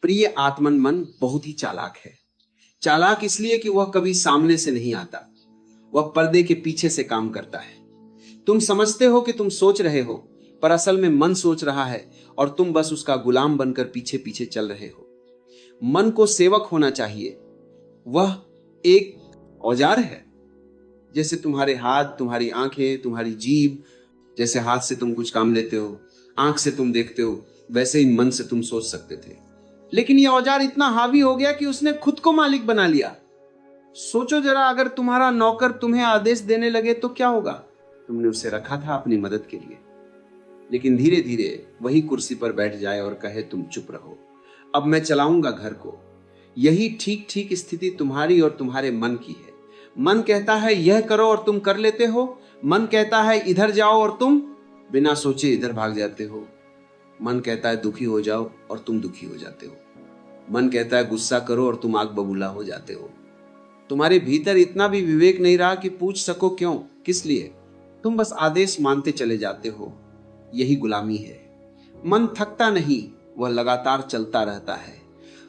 प्रिय आत्मन मन बहुत ही चालाक है। चालाक इसलिए कि वह कभी सामने से नहीं आता, वह पर्दे के पीछे से काम करता है। तुम समझते हो कि तुम सोच रहे हो, पर असल में मन सोच रहा है और तुम बस उसका गुलाम बनकर पीछे पीछे चल रहे हो। मन को सेवक होना चाहिए। वह एक औजार है, जैसे तुम्हारे हाथ, तुम्हारी आंखें, तुम्हारी जीभ। जैसे हाथ से तुम कुछ काम लेते हो, आंख से तुम देखते हो, वैसे ही मन से तुम सोच सकते थे। लेकिन यह औजार इतना हावी हो गया कि उसने खुद को मालिक बना लिया। सोचो जरा, अगर तुम्हारा नौकर तुम्हें आदेश देने लगे तो क्या होगा? तुमने उसे रखा था अपनी मदद के लिए, लेकिन धीरे धीरे वही कुर्सी पर बैठ जाए और कहे तुम चुप रहो, अब मैं चलाऊंगा घर को। यही ठीक ठीक स्थिति तुम्हारी और तुम्हारे मन की है। मन कहता है यह करो और तुम कर लेते हो। मन कहता है इधर जाओ और तुम बिना सोचे इधर भाग जाते हो। मन कहता है दुखी हो जाओ और तुम दुखी हो जाते हो। मन कहता है गुस्सा करो और तुम आग बबूला हो जाते हो। तुम्हारे भीतर इतना भी विवेक नहीं रहा कि पूछ सको क्यों, किस लिए। तुम बस आदेश मानते चले जाते हो। यही गुलामी है। मन थकता नहीं, वह लगातार चलता रहता है।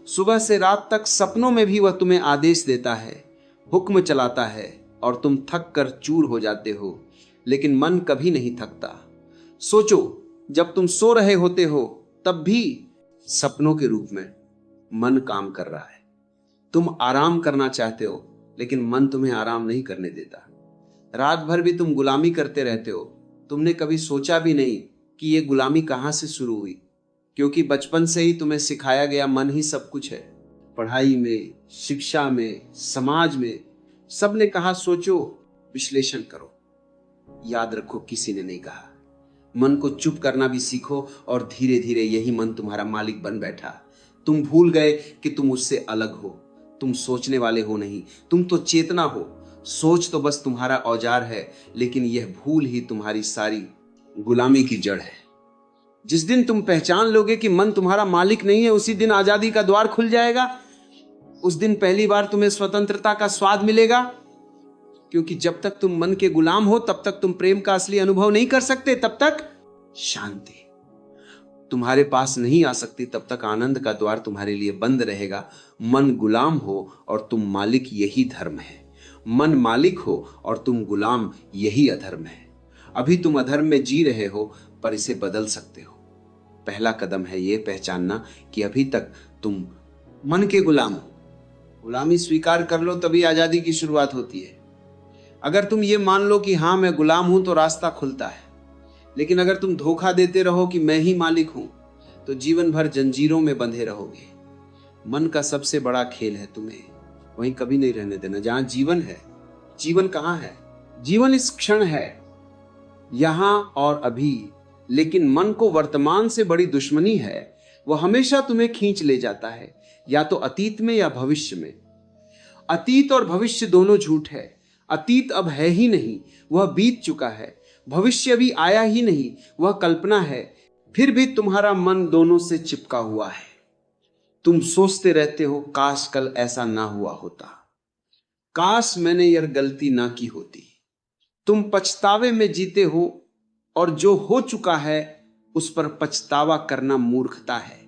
सुबह से रात तक सपनों में भी वह तुम्हें आदेश देता है, हुक्म चलाता है, और तुम थक कर चूर हो जाते हो। लेकिन मन कभी नहीं थकता। सोचो, जब तुम सो रहे होते हो तब भी सपनों के रूप में मन काम कर रहा है। तुम आराम करना चाहते हो, लेकिन मन तुम्हें आराम नहीं करने देता। रात भर भी तुम गुलामी करते रहते हो। तुमने कभी सोचा भी नहीं कि यह गुलामी कहां से शुरू हुई, क्योंकि बचपन से ही तुम्हें सिखाया गया मन ही सब कुछ है। पढ़ाई में, शिक्षा में, समाज में सबने कहा सोचो, विश्लेषण करो। याद रखो, किसी ने नहीं कहा मन को चुप करना भी सीखो, और धीरे धीरे यही मन तुम्हारा मालिक बन बैठा। तुम भूल गए कि तुम उससे अलग हो। तुम सोचने वाले हो नहीं, तुम तो चेतना हो। सोच तो बस तुम्हारा औजार है, लेकिन यह भूल ही तुम्हारी सारी गुलामी की जड़ है। जिस दिन तुम पहचान लोगे कि मन तुम्हारा मालिक नहीं है, उसी दिन आजादी का द्वार खुल जाएगा। उस दिन पहली बार तुम्हें स्वतंत्रता का स्वाद मिलेगा, क्योंकि जब तक तुम मन के गुलाम हो तब तक तुम प्रेम का असली अनुभव नहीं कर सकते। तब तक शांति तुम्हारे पास नहीं आ सकती, तब तक आनंद का द्वार तुम्हारे लिए बंद रहेगा। मन गुलाम हो और तुम मालिक, यही धर्म है। मन मालिक हो और तुम गुलाम, यही अधर्म है। अभी तुम अधर्म में जी रहे हो, पर इसे बदल सकते हो। पहला कदम है यह पहचानना कि अभी तक तुम मन के गुलाम हो। गुलामी स्वीकार कर लो, तभी आजादी की शुरुआत होती है। अगर तुम ये मान लो कि हाँ मैं गुलाम हूं, तो रास्ता खुलता है। लेकिन अगर तुम धोखा देते रहो कि मैं ही मालिक हूं, तो जीवन भर जंजीरों में बंधे रहोगे। मन का सबसे बड़ा खेल है तुम्हें वहीं कभी नहीं रहने देना जहां जीवन है। जीवन कहां है? जीवन इस क्षण है, यहां और अभी। लेकिन मन को वर्तमान से बड़ी दुश्मनी है। वह हमेशा तुम्हें खींच ले जाता है, या तो अतीत में या भविष्य में। अतीत और भविष्य दोनों झूठ है। अतीत अब है ही नहीं, वह बीत चुका है। भविष्य अभी आया ही नहीं, वह कल्पना है। फिर भी तुम्हारा मन दोनों से चिपका हुआ है। तुम सोचते रहते हो, काश कल ऐसा ना हुआ होता, काश मैंने यह गलती ना की होती। तुम पछतावे में जीते हो, और जो हो चुका है उस पर पछतावा करना मूर्खता है,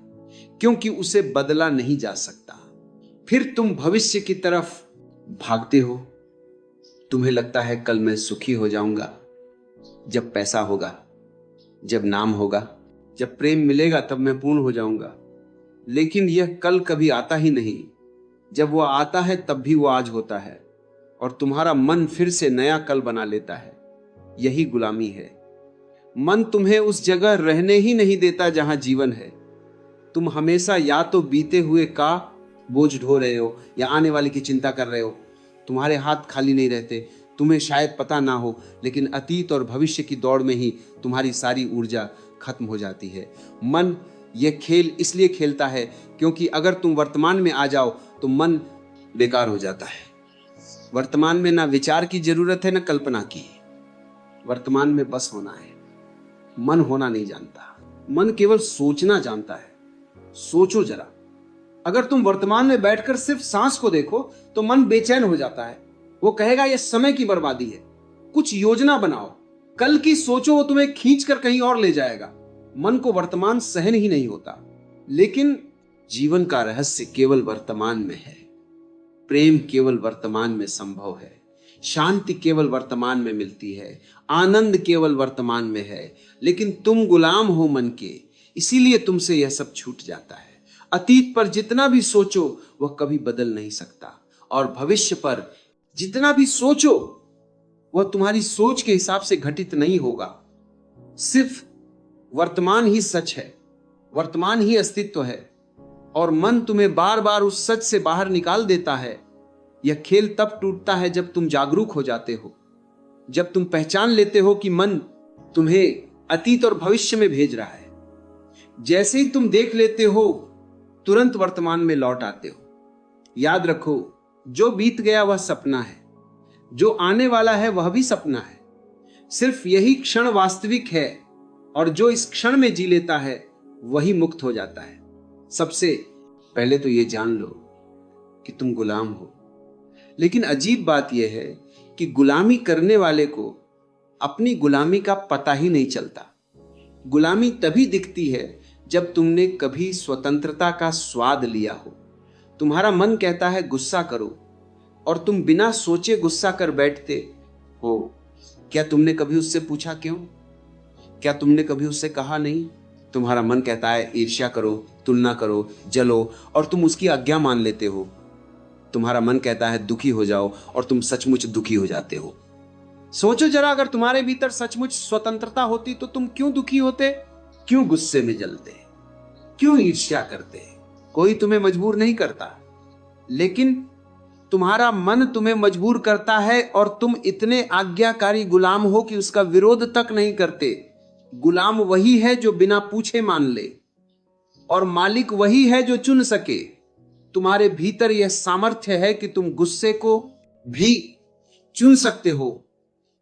क्योंकि उसे बदला नहीं जा सकता। फिर तुम भविष्य की तरफ भागते हो। तुम्हें लगता है कल मैं सुखी हो जाऊंगा, जब पैसा होगा, जब नाम होगा, जब प्रेम मिलेगा, तब मैं पूर्ण हो जाऊंगा। लेकिन यह कल कभी आता ही नहीं। जब वह आता है तब भी वह आज होता है, और तुम्हारा मन फिर से नया कल बना लेता है। यही गुलामी है। मन तुम्हें उस जगह रहने ही नहीं देता जहां जीवन है। तुम हमेशा या तो बीते हुए का बोझ ढो रहे हो, या आने वाले की चिंता कर रहे हो। तुम्हारे हाथ खाली नहीं रहते। तुम्हें शायद पता ना हो, लेकिन अतीत और भविष्य की दौड़ में ही तुम्हारी सारी ऊर्जा खत्म हो जाती है। मन यह खेल इसलिए खेलता है क्योंकि अगर तुम वर्तमान में आ जाओ तो मन बेकार हो जाता है। वर्तमान में ना विचार की जरूरत है, ना कल्पना की। वर्तमान में बस होना है। मन होना नहीं जानता, मन केवल सोचना जानता है। सोचो जरा, अगर तुम वर्तमान में बैठकर सिर्फ सांस को देखो तो मन बेचैन हो जाता है। वो कहेगा यह समय की बर्बादी है। कुछ योजना बनाओ, कल की सोचो, वो तुम्हें खींच कर कहीं और ले जाएगा। मन को वर्तमान सहन ही नहीं होता। लेकिन जीवन का रहस्य केवल वर्तमान में है। प्रेम केवल वर्तमान में संभव है। शांति केवल वर्तमान में मिलती है। आनंद केवल वर्तमान में है। लेकिन तुम गुलाम हो मन के, इसीलिए तुमसे यह सब छूट जाता है। अतीत पर जितना भी सोचो वह कभी बदल नहीं सकता, और भविष्य पर जितना भी सोचो वह तुम्हारी सोच के हिसाब से घटित नहीं होगा। सिर्फ वर्तमान ही सच है, वर्तमान ही अस्तित्व है, और मन तुम्हें बार बार उस सच से बाहर निकाल देता है। यह खेल तब टूटता है जब तुम जागरूक हो जाते हो, जब तुम पहचान लेते हो कि मन तुम्हें अतीत और भविष्य में भेज रहा है। जैसे ही तुम देख लेते हो तुरंत वर्तमान में लौट आते हो। याद रखो, जो बीत गया वह सपना है, जो आने वाला है वह भी सपना है। सिर्फ यही क्षण वास्तविक है, और जो इस क्षण में जी लेता है वही मुक्त हो जाता है। सबसे पहले तो ये जान लो कि तुम गुलाम हो। लेकिन अजीब बात यह है कि गुलामी करने वाले को अपनी गुलामी का पता ही नहीं चलता। गुलामी तभी दिखती है जब तुमने कभी स्वतंत्रता का स्वाद लिया हो। तुम्हारा मन कहता है गुस्सा करो, और तुम बिना सोचे गुस्सा कर बैठते हो। क्या तुमने कभी उससे पूछा क्यों? क्या तुमने कभी उससे कहा नहीं? तुम्हारा मन कहता है ईर्ष्या करो, तुलना करो, जलो, और तुम उसकी आज्ञा मान लेते हो। तुम्हारा मन कहता है दुखी हो जाओ, और तुम सचमुच दुखी हो जाते हो। सोचो जरा, अगर तुम्हारे भीतर सचमुच स्वतंत्रता होती तो तुम क्यों दुखी होते? क्यों गुस्से में जलते? क्यों ईर्ष्या करते? कोई तुम्हें मजबूर नहीं करता, लेकिन तुम्हारा मन तुम्हें मजबूर करता है, और तुम इतने आज्ञाकारी गुलाम हो कि उसका विरोध तक नहीं करते। गुलाम वही है जो बिना पूछे मान ले, और मालिक वही है जो चुन सके। तुम्हारे भीतर यह सामर्थ्य है कि तुम गुस्से को भी चुन सकते हो,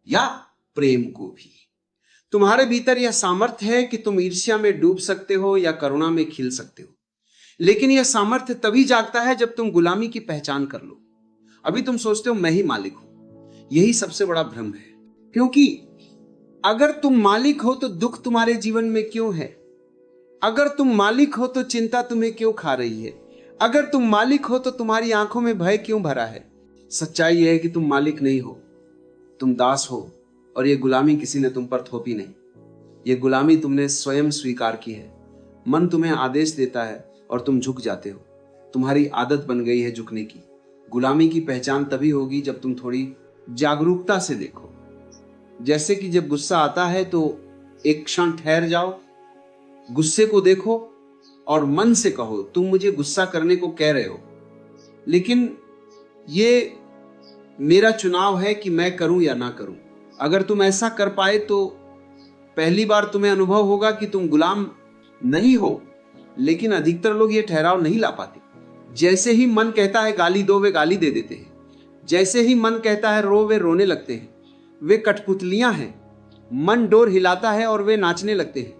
या प्रेम को भी। तुम्हारे भीतर यह सामर्थ्य है कि तुम ईर्ष्या में डूब सकते हो या करुणा में खिल सकते हो। लेकिन यह सामर्थ्य तभी जागता है जब तुम गुलामी की पहचान कर लो। अभी तुम सोचते हो मैं ही मालिक हूं। यही सबसे बड़ा भ्रम है, क्योंकि अगर तुम मालिक हो तो दुख तुम्हारे जीवन में क्यों है? अगर तुम मालिक हो तो चिंता तुम्हें क्यों खा रही है? अगर तुम मालिक हो तो तुम्हारी आंखों में भय क्यों भरा है? सच्चाई यह है कि तुम मालिक नहीं हो, तुम दास हो, और यह गुलामी किसी ने तुम पर थोपी नहीं। यह गुलामी तुमने स्वयं स्वीकार की है। मन तुम्हें आदेश देता है और तुम झुक जाते हो। तुम्हारी आदत बन गई है झुकने की। गुलामी की पहचान तभी होगी जब तुम थोड़ी जागरूकता से देखो। जैसे कि जब गुस्सा आता है तो एक क्षण ठहर जाओ, गुस्से को देखो और मन से कहो तुम मुझे गुस्सा करने को कह रहे हो, लेकिन ये मेरा चुनाव है कि मैं करूं या ना करूं। अगर तुम ऐसा कर पाए तो पहली बार तुम्हें अनुभव होगा कि तुम गुलाम नहीं हो। लेकिन अधिकतर लोग ये ठहराव नहीं ला पाते। जैसे ही मन कहता है गाली दो, वे गाली दे देते हैं। जैसे ही मन कहता है रो, वे रोने लगते हैं। वे कठपुतलियां हैं। मन डोर हिलाता है और वे नाचने लगते हैं।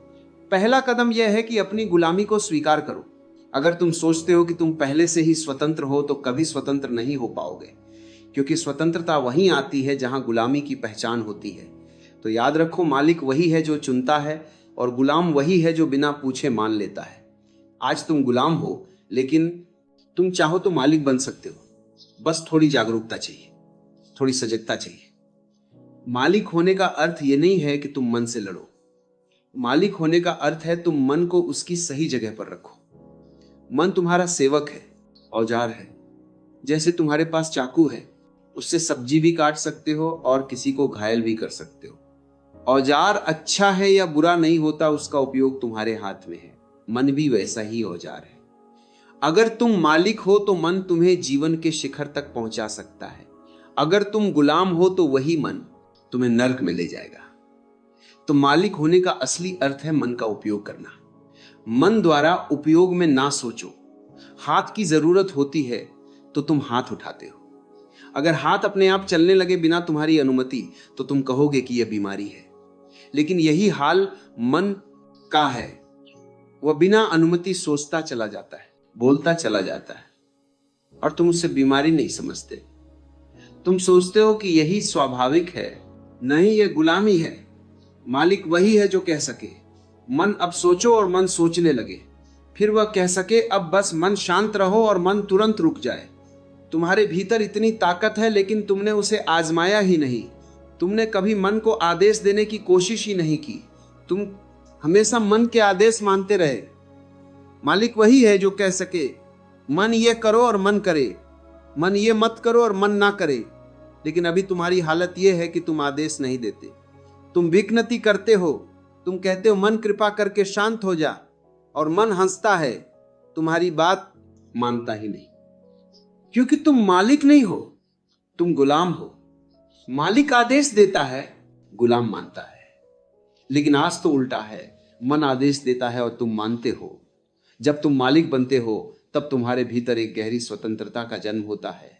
पहला कदम यह है कि अपनी गुलामी को स्वीकार करो। अगर तुम सोचते हो कि तुम पहले से ही स्वतंत्र हो तो कभी स्वतंत्र नहीं हो पाओगे, क्योंकि स्वतंत्रता वहीं आती है जहां गुलामी की पहचान होती है। तो याद रखो, मालिक वही है जो चुनता है और गुलाम वही है जो बिना पूछे मान लेता है। आज तुम गुलाम हो, लेकिन तुम चाहो तो मालिक बन सकते हो। बस थोड़ी जागरूकता चाहिए, थोड़ी सजगता चाहिए। मालिक होने का अर्थ ये नहीं है कि तुम मन से लड़ो। मालिक होने का अर्थ है तुम मन को उसकी सही जगह पर रखो। मन तुम्हारा सेवक है, औजार है। जैसे तुम्हारे पास चाकू है, उससे सब्जी भी काट सकते हो और किसी को घायल भी कर सकते हो। औजार अच्छा है या बुरा नहीं होता, उसका उपयोग तुम्हारे हाथ में है। मन भी वैसा ही औजार है। अगर तुम मालिक हो तो मन तुम्हें जीवन के शिखर तक पहुंचा सकता है। अगर तुम गुलाम हो तो वही मन तुम्हें नर्क में ले जाएगा। तो मालिक होने का असली अर्थ है मन का उपयोग करना। मन द्वारा उपयोग में ना सोचो। हाथ की जरूरत होती है तो तुम हाथ उठाते हो। अगर हाथ अपने आप चलने लगे बिना तुम्हारी अनुमति तो तुम कहोगे कि यह बीमारी है। लेकिन यही हाल मन का है। वह बिना अनुमति सोचता चला जाता है, बोलता चला जाता है, और तुम उसे बीमारी नहीं समझते। तुम सोचते हो कि यही स्वाभाविक है। नहीं, यह गुलामी है। मालिक वही है जो कह सके। मन अब सोचो और मन सोचने लगे। फिर वह कह सके अब बस मन शांत रहो और मन तुरंत रुक जाए। तुम्हारे भीतर इतनी ताकत है लेकिन तुमने उसे आजमाया ही नहीं। तुमने कभी मन को आदेश देने की कोशिश ही नहीं की। तुम हमेशा मन के आदेश मानते रहे। मालिक वही है जो कह सके मन ये करो और मन करे, मन ये मत करो और मन ना करे। लेकिन अभी तुम्हारी हालत यह है कि तुम आदेश नहीं देते, तुम विज्ञप्ति करते हो। तुम कहते हो मन कृपा करके शांत हो जा, और मन हंसता है, तुम्हारी बात मानता ही नहीं। क्योंकि तुम मालिक नहीं हो, तुम गुलाम हो। मालिक आदेश देता है, गुलाम मानता है। लेकिन आज तो उल्टा है, मन आदेश देता है और तुम मानते हो। जब तुम मालिक बनते हो तब तुम्हारे भीतर एक गहरी स्वतंत्रता का जन्म होता है।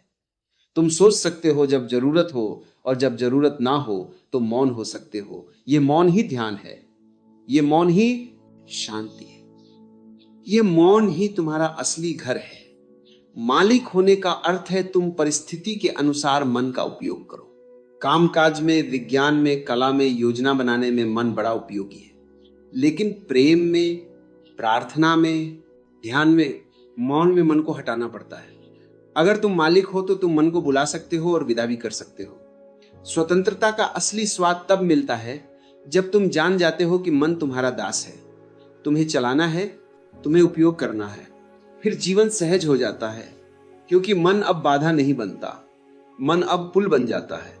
तुम सोच सकते हो जब जरूरत हो, और जब जरूरत ना हो तो मौन हो सकते हो। ये मौन ही ध्यान है, ये मौन ही शांति है, ये मौन ही तुम्हारा असली घर है। मालिक होने का अर्थ है तुम परिस्थिति के अनुसार मन का उपयोग करो। कामकाज में, विज्ञान में, कला में, योजना बनाने में मन बड़ा उपयोगी है। लेकिन प्रेम में, प्रार्थना में, ध्यान में, मौन में मन को हटाना पड़ता है। अगर तुम मालिक हो तो तुम मन को बुला सकते हो और विदा भी कर सकते हो। स्वतंत्रता का असली स्वाद तब मिलता है जब तुम जान जाते हो कि मन तुम्हारा दास है, तुम्हें चलाना है, तुम्हें उपयोग करना है। फिर जीवन सहज हो जाता है, क्योंकि मन अब बाधा नहीं बनता, मन अब पुल बन जाता है।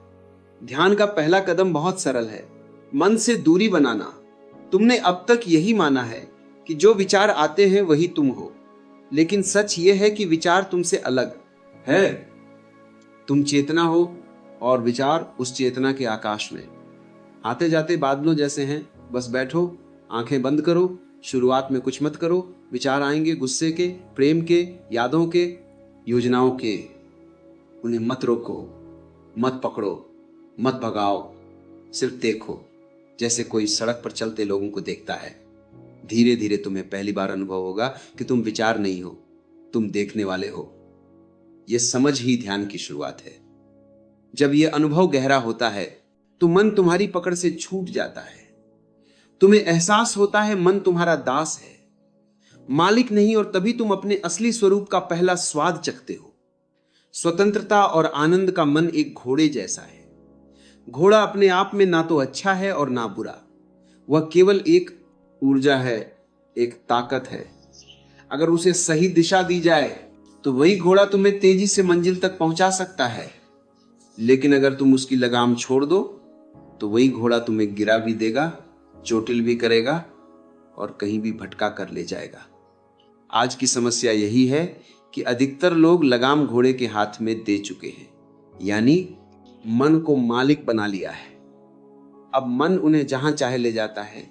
ध्यान का पहला कदम बहुत सरल है, मन से दूरी बनाना। तुमने अब तक यही माना है कि जो विचार आते हैं वही तुम हो, लेकिन सच यह है कि विचार तुमसे अलग है। तुम चेतना हो और विचार उस चेतना के आकाश में आते जाते बादलों जैसे हैं। बस बैठो, आंखें बंद करो, शुरुआत में कुछ मत करो। विचार आएंगे गुस्से के, प्रेम के, यादों के, योजनाओं के। उन्हें मत रोको, मत पकड़ो, मत भगाओ, सिर्फ देखो, जैसे कोई सड़क पर चलते लोगों को देखता है। धीरे धीरे तुम्हें पहली बार अनुभव होगा कि तुम विचार नहीं हो, तुम देखने वाले हो। यह समझ ही ध्यान की शुरुआत है। जब यह अनुभव गहरा होता है तो मन तुम्हारी पकड़ से छूट जाता है। तुम्हें एहसास होता है मन तुम्हारा दास है, मालिक नहीं, और तभी तुम अपने असली स्वरूप का पहला स्वाद चखते हो। स्वतंत्रता और आनंद का मन एक घोड़े जैसा है। घोड़ा अपने आप में ना तो अच्छा है और ना बुरा, वह केवल एक ऊर्जा है, एक ताकत है। अगर उसे सही दिशा दी जाए तो वही घोड़ा तुम्हें तेजी से मंजिल तक पहुंचा सकता है। लेकिन अगर तुम उसकी लगाम छोड़ दो तो वही घोड़ा तुम्हें गिरा भी देगा, चोटिल भी करेगा और कहीं भी भटका कर ले जाएगा। आज की समस्या यही है कि अधिकतर लोग लगाम घोड़े के हाथ में दे चुके हैं, यानी मन को मालिक बना लिया है। अब मन उन्हें जहां चाहे ले जाता है,